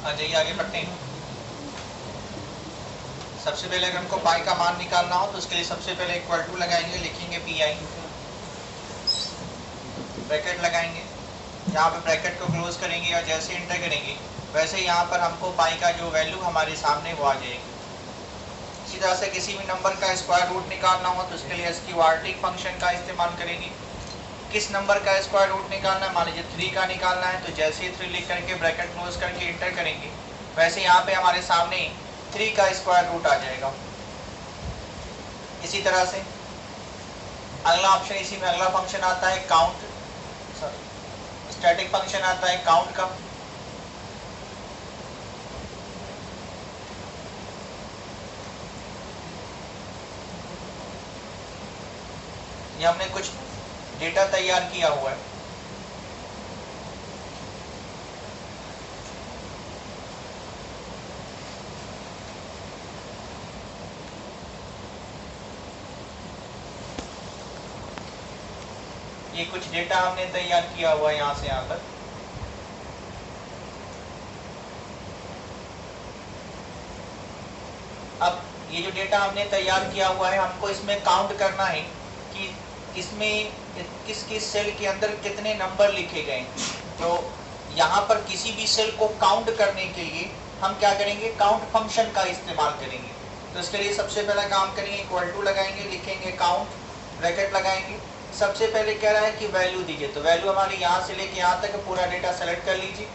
आ जाइए आगे बढ़ते हैं। सबसे पहले अगर हमको पाई का मान निकालना हो तो उसके लिए सबसे पहले इक्वल टू लगाएंगे, लिखेंगे पी आई, ब्रैकेट लगाएंगे, यहाँ पे ब्रैकेट को क्लोज करेंगे और जैसे इंटर करेंगे वैसे यहाँ पर हमको पाई का जो वैल्यू हमारे सामने वो आ जाएगी। इसी तरह से किसी भी नंबर का स्क्वायर रूट निकालना हो तो उसके लिए इसकी क्वाड्रेटिक फंक्शन का इस्तेमाल करेंगे। किस नंबर का स्क्वायर रूट निकालना है, मान लीजिए 3 का निकालना है तो जैसे ही 3 लिख करके ब्रैकेट क्लोज करके इंटर करेंगे वैसे यहाँ पे हमारे सामने 3 का स्क्वायर रूट आ जाएगा। इसी तरह से अगला ऑप्शन, इसी में अगला फंक्शन आता है काउंट, स्टैटिक फंक्शन आता है काउंट का। ये हमने कुछ डेटा तैयार किया हुआ है। ये कुछ डेटा हमने तैयार किया हुआ है यहाँ से यहाँ तक। अब ये जो डेटा हमने तैयार किया हुआ है हमको इसमें काउंट करना है कि इसमें किस किस सेल के अंदर कितने नंबर लिखे गए। तो यहाँ पर किसी भी सेल को काउंट करने के लिए हम क्या करेंगे, काउंट फंक्शन का इस्तेमाल करेंगे। तो इसके लिए सबसे पहला काम करेंगे, इक्वल टू लगाएंगे, लिखेंगे काउंट, ब्रैकेट लगाएंगे। सबसे पहले कह रहा है कि वैल्यू दीजिए, तो वैल्यू हमारी यहाँ से लेके यहाँ तक पूरा डेटा सेलेक्ट कर लीजिए,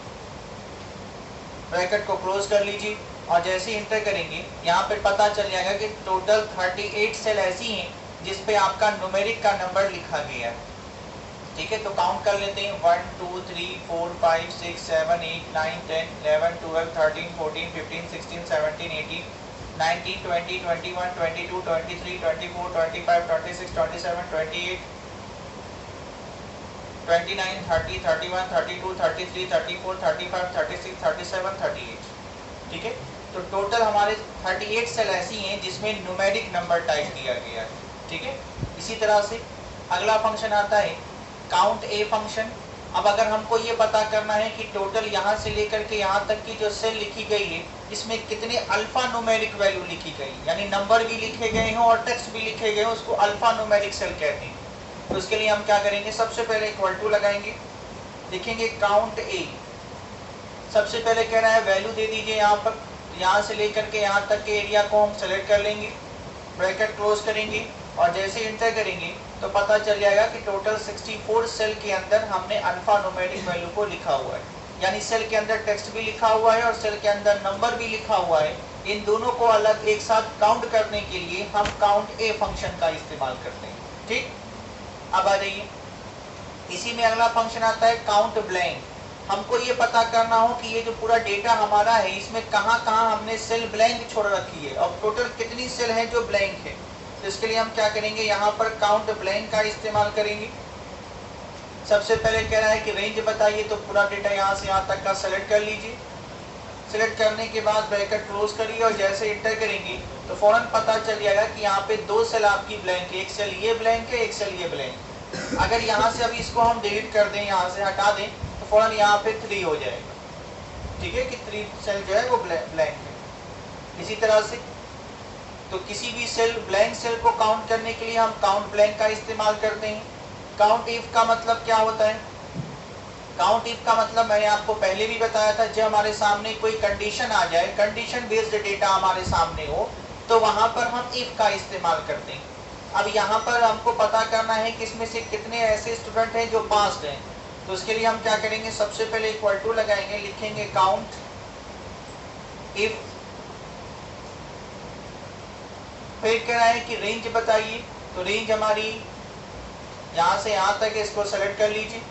ब्रैकेट को क्लोज कर लीजिए और जैसे ही इंटर करेंगे यहाँ पे पता चल जाएगा कि टोटल 38 सेल ऐसी हैं जिसपे आपका न्यूमेरिक का नंबर लिखा गया है। ठीक है, तो काउंट कर लेते हैं, 1 2 3 4 5 6 7 8 9 10 11 12 13 14 15 16 17 18 19 20 21 22 23 24 25 26 27 28 29 30 31 32 33 34 35 36 37 38। ठीक है, तो टोटल हमारे 38 सेल ऐसी हैं जिसमें न्यूमेरिक नंबर टाइप किया गया है। ठीक है, इसी तरह से अगला फंक्शन आता है काउंट ए फंक्शन। अब अगर हमको ये पता करना है कि टोटल यहाँ से लेकर के यहाँ तक की जो सेल लिखी गई है इसमें कितने अल्फा न्यूमेरिक वैल्यू लिखी गई, यानी नंबर भी लिखे गए हैं और टेक्स्ट भी लिखे गए हैं, उसको अल्फा न्यूमेरिक सेल कहते हैं। तो उसके लिए हम क्या करेंगे, सबसे पहले इक्वल टू लगाएंगे, लिखेंगे काउंट ए। सबसे पहले कह रहा है वैल्यू दे दीजिए यहाँ पर, यहाँ से लेकर के यहाँ तक के एरिया को हम सेलेक्ट कर लेंगे, ब्रैकेट क्लोज करेंगे और जैसे इंटर करेंगे तो पता चल जाएगा कि टोटल 64 सेल के अंदर हमने अल्फा न्यूमेरिक वैल्यू को लिखा हुआ है, यानी सेल के अंदर टेक्स्ट भी लिखा हुआ है और सेल के अंदर नंबर भी लिखा हुआ है। इन दोनों को अलग एक साथ काउंट करने के लिए हम काउंट ए फंक्शन का इस्तेमाल करते हैं। ठीक, अब आ जाइए, इसी में अगला फंक्शन आता है काउंट ब्लैंक। हमको ये पता करना हो कि ये जो पूरा डेटा हमारा है इसमें कहाँ कहाँ हमने सेल ब्लैंक छोड़ रखी है और टोटल कितनी सेल है जो ब्लैंक है। तो इसके लिए हम क्या करेंगे, यहाँ पर काउंट ब्लैंक का इस्तेमाल करेंगे। सबसे पहले कह रहा है कि रेंज बताइए, तो पूरा डेटा यहाँ से यहाँ तक का सेलेक्ट कर लीजिए। सेलेक्ट करने के बाद ब्रैकेट क्लोज करिए और जैसे इंटर करेंगे तो फौरन पता चल जाएगा कि यहाँ पे 2 सेल आपकी ब्लैंक है, एक सेल ये ब्लैंक है, एक सेल ये ब्लैंक। अगर यहाँ से अभी इसको हम डिलीट कर दें, यहाँ से हटा दें तो फौरन यहाँ पे 3 हो जाएगा। ठीक है, कि 3 सेल जो है वो ब्लैंक है। इसी तरह से तो किसी भी सेल ब्लैंक सेल को काउंट करने के लिए हम काउंट ब्लैंक का इस्तेमाल करते हैं। काउंट इफ का मतलब क्या होता है, काउंट इफ का मतलब मैंने आपको पहले भी बताया था, जब हमारे सामने कोई कंडीशन आ जाए, कंडीशन बेस्ड डेटा हमारे सामने हो तो वहां पर हम इफ का इस्तेमाल करते हैं। अब यहाँ पर हमको पता करना है कि इसमें से कितने ऐसे स्टूडेंट हैं जो पास्ड हैं। तो उसके लिए हम क्या करेंगे, सबसे पहले इक्वल टू लगाएंगे, लिखेंगे काउंट इफ, फिर कह रहा है कि रेंज बताइए, तो रेंज हमारी यहाँ से यहाँ तक है, इसको सेलेक्ट कर लीजिए,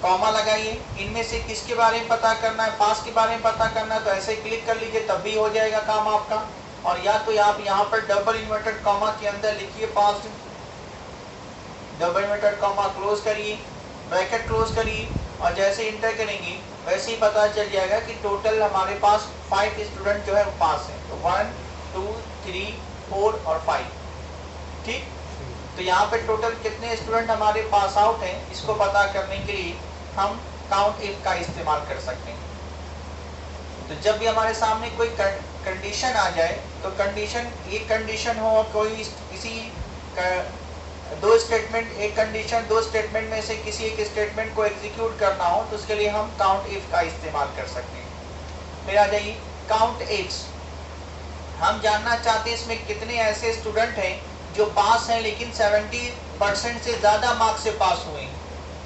कॉमा लगाइए। इनमें से किसके बारे में पता करना है, पास के बारे में पता करना है तो ऐसे क्लिक कर लीजिए, तब भी हो जाएगा काम आपका। और या तो आप यहाँ पर डबल इन्वर्टेड कॉमा के अंदर लिखिए past, double inverted comma close करिए, ब्रैकेट क्लोज करिए और जैसे इंटर करेंगे वैसे ही पता चल जाएगा कि टोटल हमारे पास 5 स्टूडेंट जो है वो पास है। तो 1 2 3 4 और 5। ठीक, तो यहाँ पे टोटल कितने स्टूडेंट हमारे पास आउट हैं इसको पता करने के लिए हम काउंट इफ का इस्तेमाल कर सकते हैं। तो जब भी हमारे सामने कोई कंडीशन आ जाए तो कंडीशन एक कंडीशन हो और कोई किसी दो स्टेटमेंट, एक कंडीशन दो स्टेटमेंट में से किसी एक स्टेटमेंट को एग्जीक्यूट करना हो तो उसके लिए हम काउंट इफ का इस्तेमाल कर सकते हैं। फिर आ जाइए काउंट इफ्स। हम जानना चाहते हैं इसमें कितने ऐसे स्टूडेंट हैं जो पास हैं लेकिन 70% से ज्यादा मार्क्स से पास हुए हैं।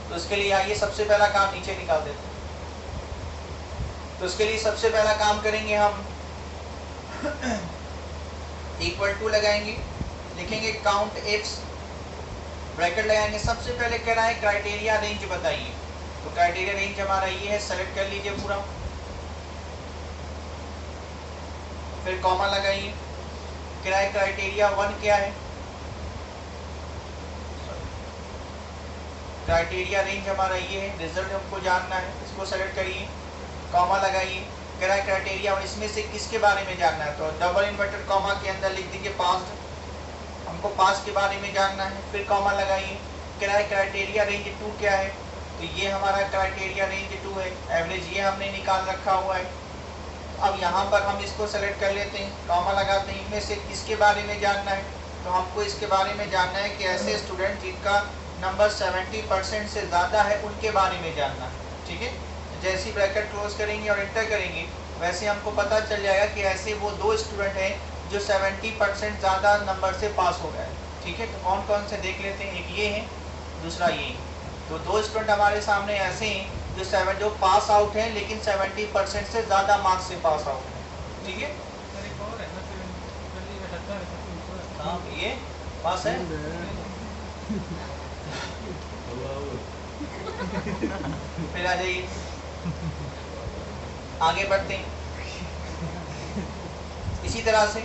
तो उसके लिए आइए सबसे पहला काम नीचे निकाल देते हैं। तो उसके लिए सबसे पहला काम करेंगे हम इक्वल टू लगाएंगे, लिखेंगे काउंट इफ्स, ब्रैकेट लगाएंगे। सबसे पहले कह रहा है क्राइटेरिया रेंज बताइए। तो क्राइटेरिया रेंज हमारा ये है, सेलेक्ट कर लीजिए पूरा, फिर कॉमा लगाइए। क्राइटेरिया 1 क्या है, क्राइटेरिया रेंज हमारा ये है, रिजल्ट हमको जानना है, इसको सेलेक्ट करिए, कॉमा लगाइए। क्राइटेरिया 1 इसमें से किसके बारे में जानना है, तो डबल इन्वर्टेड कॉमा के अंदर लिख दीजिए पास्ट, हमको पास के बारे में जानना है, फिर कॉमा लगाइए। क्राइटेरिया रेंज 2 क्या है, तो ये हमारा क्राइटेरिया रेंज 2 है, एवरेज ये हमने निकाल रखा हुआ है। अब यहाँ पर हम इसको सेलेक्ट कर लेते हैं, कॉमा लगाते हैं, इनमें से किसके बारे में जानना है, तो हमको इसके बारे में जानना है कि ऐसे स्टूडेंट जिनका नंबर 70% से ज़्यादा है उनके बारे में जानना है। ठीक है, जैसे ही ब्रैकेट क्लोज करेंगे और इंटर करेंगे वैसे हमको पता चल जाएगा कि ऐसे वो 2 स्टूडेंट हैं जो 70% ज़्यादा नंबर से पास हो गए। ठीक है, तो कौन कौन से देख लेते हैं, एक ये है, दूसरा ये है। तो 2 स्टूडेंट हमारे सामने ऐसे हैं जो पास आउट हैं लेकिन 70% से ज़्यादा मार्क्स से पास आउट हैं। ठीक है, हाँ ये पास है। फिर आ जाइए, आगे बढ़ते हैं। इसी तरह से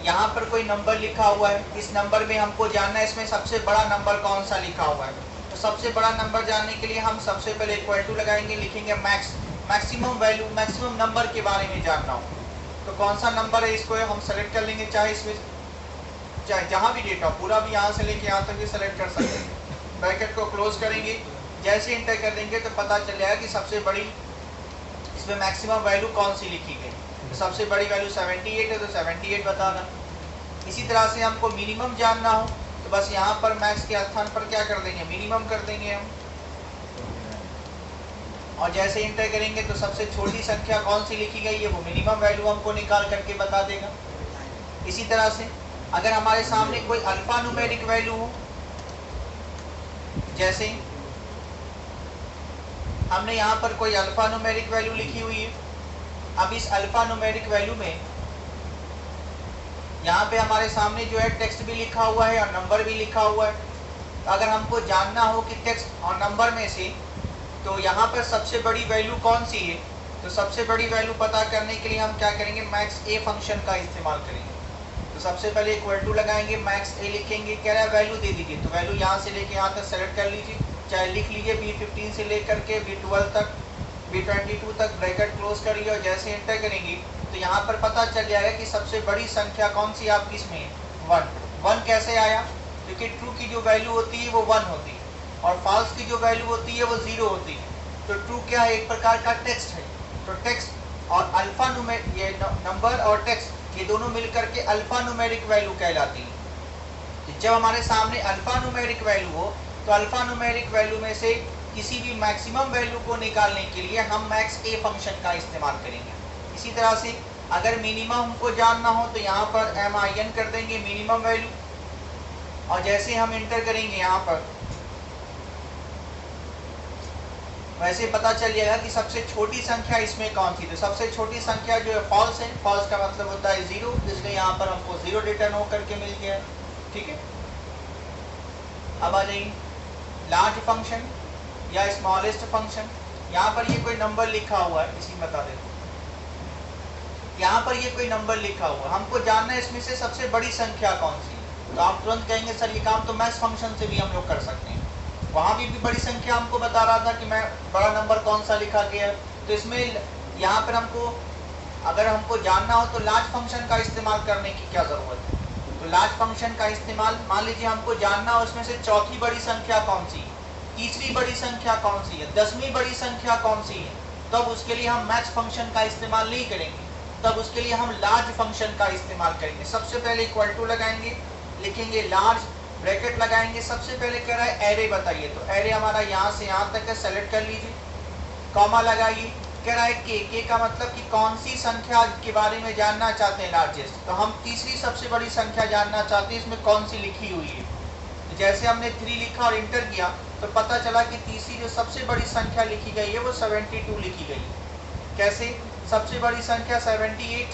यहाँ पर कोई नंबर लिखा हुआ है, इस नंबर में हमको जानना है इसमें सबसे बड़ा नंबर कौन सा लिखा हुआ है। तो सबसे बड़ा नंबर जानने के लिए हम सबसे पहले इक्वल टू लगाएंगे, लिखेंगे मैक्सिमम वैल्यू, मैक्सिमम नंबर के बारे में जानना हो तो कौन सा नंबर है, इसको हम सेलेक्ट कर लेंगे, चाहे इसमें चाहे जहाँ भी डेटा पूरा भी यहाँ से लेके यहाँ तक भी सेलेक्ट कर सकते हैं। ब्रैकेट को क्लोज करेंगे, जैसे इंटर कर देंगे तो पता चल जाएगा कि सबसे बड़ी इसमें मैक्सिमम वैल्यू कौन सी लिखी गई। तो सबसे बड़ी वैल्यू 78 है तो 78 बताना। इसी तरह से हमको मिनिमम जानना हो तो बस यहाँ पर मैक्स के स्थान पर क्या कर देंगे, मिनिमम कर देंगे हम, और जैसे इंटर करेंगे तो सबसे छोटी संख्या कौन सी लिखी गई है वो मिनिमम वैल्यू हमको निकाल करके बता देगा। इसी तरह से अगर हमारे सामने कोई अल्फा न्यूमेरिक वैल्यू हो, जैसे हमने यहाँ पर कोई अल्फा न्यूमेरिक वैल्यू लिखी हुई है, अब इस अल्फा न्यूमेरिक वैल्यू में यहाँ पे हमारे सामने जो है टेक्स्ट भी लिखा हुआ है और नंबर भी लिखा हुआ है। तो अगर हमको जानना हो कि टेक्स्ट और नंबर में से तो यहाँ पर सबसे बड़ी वैल्यू कौन सी है, तो सबसे बड़ी वैल्यू पता करने के लिए हम क्या करेंगे, मैक्स ए फंक्शन का इस्तेमाल करेंगे। तो सबसे पहले इक्वल टू लगाएंगे, मैक्स ए लिखेंगे, कह रहा है वैल्यू दे दीजिए, तो वैल्यू यहाँ से लेके यहाँ तक सेलेक्ट कर लीजिए, चाहे लिख लीजिए B15 से लेकर के B12 तक, B22 तक, ब्रैकेट क्लोज करिए और जैसे एंटर करेंगे तो यहाँ पर पता चल जाएगा कि सबसे बड़ी संख्या कौन सी आपकी इसमें है, 1। 1 कैसे आया, क्योंकि ट्रू की जो वैल्यू होती है वो 1 होती है और फॉल्स की जो वैल्यू होती है वो 0 होती है। तो ट्रू क्या है, एक प्रकार का टेक्स्ट है। तो टेक्स्ट और अल्फा न्यूमेरिक, ये नंबर और टेक्स्ट ये दोनों मिलकर के अल्फा न्यूमेरिक वैल्यू कहलाती है। जब हमारे सामने अल्फा न्यूमेरिक वैल्यू हो तो अल्फा न्यूमेरिक वैल्यू में से किसी भी मैक्सिमम वैल्यू को निकालने के लिए हम मैक्स ए फंक्शन का इस्तेमाल करेंगे। इसी तरह से अगर मिनिमम हमको जानना हो तो यहाँ पर MIN कर देंगे, मिनिमम वैल्यू, और जैसे हम इंटर करेंगे यहाँ पर वैसे पता चल जाएगा कि सबसे छोटी संख्या इसमें कौन सी। तो सबसे छोटी संख्या जो है फॉल्स है, फॉल्स का मतलब होता है 0, इसलिए यहाँ पर हमको 0 रिटर्न होकर के मिल गया। ठीक है, अब आ जाइए लार्ज फंक्शन या स्मॉलेस्ट फंक्शन। यहाँ पर ये कोई नंबर लिखा हुआ है, इसी बता देते हैं, यहाँ पर ये कोई नंबर लिखा हुआ है, हमको जानना है इसमें से सबसे बड़ी संख्या कौन सी है। तो आप तुरंत कहेंगे सर ये काम तो मैक्स फंक्शन से भी हम लोग कर सकते हैं, वहाँ भी बड़ी संख्या हमको बता रहा था कि मैं बड़ा नंबर कौन सा लिखा गया है। तो इसमें यहाँ पर हमको अगर हमको जानना हो तो लार्ज फंक्शन का इस्तेमाल करने की क्या ज़रूरत है। तो लार्ज फंक्शन का इस्तेमाल, मान लीजिए हमको जानना हो उसमें से चौथी बड़ी संख्या कौन सी है, तीसरी बड़ी संख्या कौन सी है, 10वीं बड़ी संख्या कौन सी है, तो तब उसके लिए हम मैक्स फंक्शन का इस्तेमाल नहीं करेंगे, तब उसके लिए हम लार्ज फंक्शन का इस्तेमाल करेंगे। सबसे पहले इक्वल टू लगाएंगे, लिखेंगे लार्ज, ब्रैकेट लगाएंगे। सबसे पहले कह रहा है एरे बताइए, तो एरे हमारा यहाँ से यहाँ तक है, सेलेक्ट कर लीजिए, कॉमा लगाइए। कह रहा है के का मतलब कि कौन सी संख्या के बारे में जानना चाहते हैं लार्जेस्ट, तो हम तीसरी सबसे बड़ी संख्या जानना चाहते हैं, इसमें कौन सी लिखी हुई है। तो जैसे हमने 3 लिखा और इंटर किया तो पता चला कि तीसरी जो सबसे बड़ी संख्या लिखी गई है वो 72 लिखी गई है। कैसे? सबसे बड़ी संख्या 78,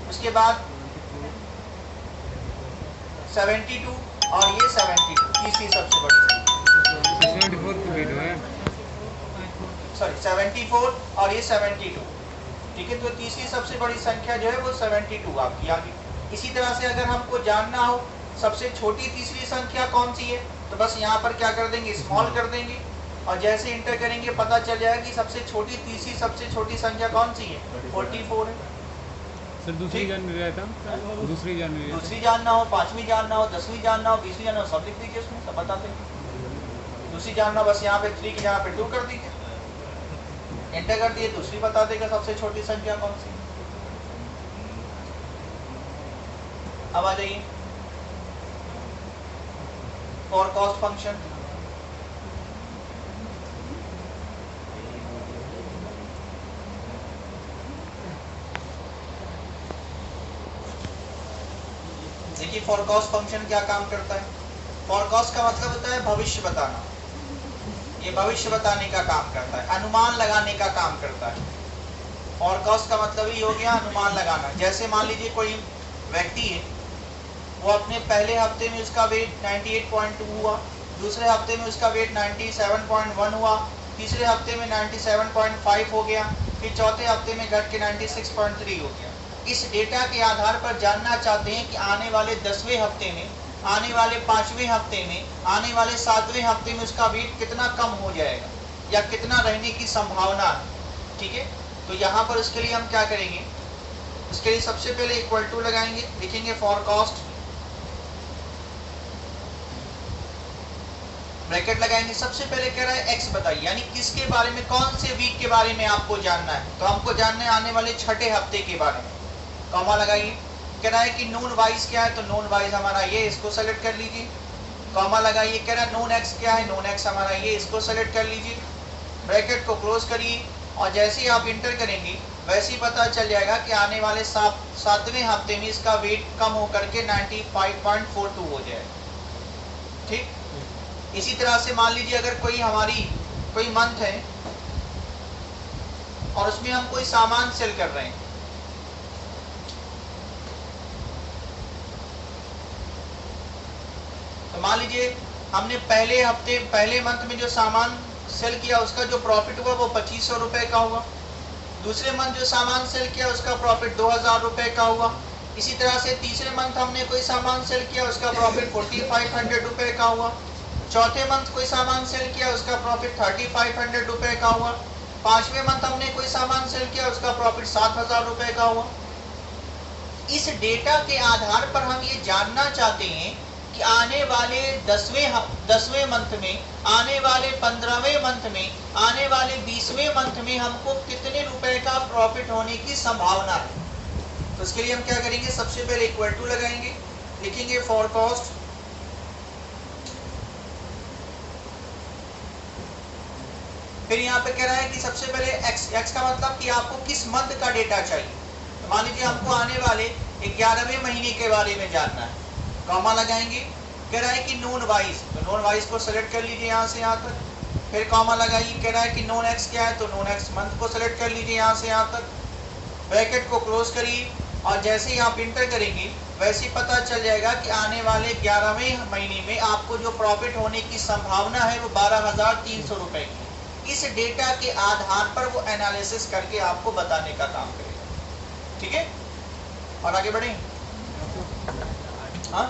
उसके बाद 72 और ये 72, तीसरी सबसे बड़ी संख्या सॉरी 74 और ये 72, ठीक है। तो तीसरी सबसे बड़ी संख्या जो है वो 72 आपकी आ गई। इसी तरह से अगर हमको जानना हो सबसे छोटी तीसरी संख्या कौन सी है, तो बस यहाँ पर क्या कर देंगे, स्मॉल कर देंगे, और जैसे इंटर करेंगे पता चल जाएगा कि सबसे छोटी तीसरी सबसे छोटी संख्या कौन सी है, 44 है। सर दूसरी जाननी रहता, दूसरी जानना हो, 5वीं जानना हो, 10वीं जानना हो, 20वीं जानना हो, सब लिख दीजिए उसमें, सब बता देंगे। दूसरी जानना बस यहाँ पे 3 की जगह पे 2 कर दीजिए, एंटर कर दिए, दूसरी बता देगा सबसे छोटी संख्या कौन सी। अब आ जाइए फॉर कॉस्ट फंक्शन। देखिए फॉर कॉस्ट फंक्शन क्या काम करता है। फॉर कॉस्ट का मतलब होता है भविष्य बताना, ये भविष्य बताने का काम करता है, अनुमान लगाने का काम करता है। फॉर कॉस्ट का मतलब ही हो गया अनुमान लगाना। जैसे मान लीजिए कोई व्यक्ति है, वो अपने पहले हफ्ते में उसका वेट 98.2 हुआ, दूसरे हफ्ते में उसका वेट 97.1 हुआ, तीसरे हफ्ते में 97.5 हो गया, फिर चौथे हफ्ते में घट के 96.3 हो गया। इस डेटा के आधार पर जानना चाहते हैं कि आने वाले 10वें हफ्ते में, आने वाले 5वें हफ्ते में, आने वाले 7वें हफ्ते में उसका वेट कितना कम हो जाएगा या कितना रहने की संभावना है, ठीक है। तो यहाँ पर उसके लिए हम क्या करेंगे, उसके लिए सबसे पहले इक्वल टू लगाएंगे, लिखेंगे फॉर कॉस्ट, ब्रैकेट लगाएंगे। सबसे पहले कह रहा है एक्स बताइए, यानी किसके बारे में, कौन से वीक के बारे में आपको जानना है, तो हमको जानना है आने वाले 6ठे हफ्ते के बारे में, कॉमा लगाइए। कह रहा है कि नोन वाइज क्या है, तो नोन वाइज हमारा ये, इसको सेलेक्ट कर लीजिए, कॉमा लगाइए। कह रहा है नोन एक्स क्या है, नोन एक्स हमारा ये, इसको सेलेक्ट कर लीजिए, ब्रैकेट को क्लोज करिए, और जैसे ही आप इंटर करेंगे वैसे ही पता चल जाएगा कि आने वाले 7वें हफ्ते में इसका वेट कम होकर के 95.42 हो जाएगा, ठीक। इसी तरह से मान लीजिए अगर कोई मंथ है और उसमें हम कोई सामान सेल कर रहे हैं, तो मान लीजिए हमने पहले मंथ में जो सामान सेल किया उसका जो प्रॉफिट हुआ वो 2500 रुपए का हुआ, दूसरे मंथ जो सामान सेल किया उसका प्रॉफिट 2000 रुपए का हुआ, इसी तरह से तीसरे मंथ हमने कोई सामान सेल किया उसका प्रॉफिट 4500 रुपए का हुआ, चौथे मंथ कोई सामान सेल किया उसका प्रॉफिट 3500 रुपए का हुआ, 5वें मंथ हमने कोई सामान सेल किया उसका प्रॉफिट 7000 रुपए का हुआ। इस डेटा के आधार पर हम ये जानना चाहते हैं कि आने वाले 10वें मंथ में, आने वाले 15वें मंथ में, आने वाले 20वें मंथ में हमको कितने रुपए का प्रॉफिट होने की संभावना है। तो इसके लिए हम क्या करेंगे, सबसे पहले इक्वल टू लगाएंगे, लिखेंगे फॉर कॉस्ट, फिर यहाँ पे कह रहा है कि सबसे पहले एक्स का मतलब कि आपको किस मंथ का डेटा चाहिए। तो मान लीजिए हमको आने वाले 11वें महीने के बारे में जानना है, कॉमा लगाएंगे। कह रहा है कि नोन वाइज, तो नोन वाइज को सेलेक्ट कर लीजिए यहाँ से यहाँ तक, फिर कॉमा लगाइए। कह रहा है कि नोन एक्स क्या है, तो नोन एक्स मंथ को सेलेक्ट कर लीजिए यहाँ से यहाँ तक, ब्रैकेट को क्लोज करिए, और जैसे ही आप इंटर करेंगे वैसे ही पता चल जाएगा कि आने वाले 11वें महीने में आपको जो प्रॉफिट होने की संभावना है वो 12,300 रुपए की। इस डेटा के आधार पर वो एनालिसिस करके आपको बताने का काम करेगा, ठीक है। और आगे बढ़े, हाँ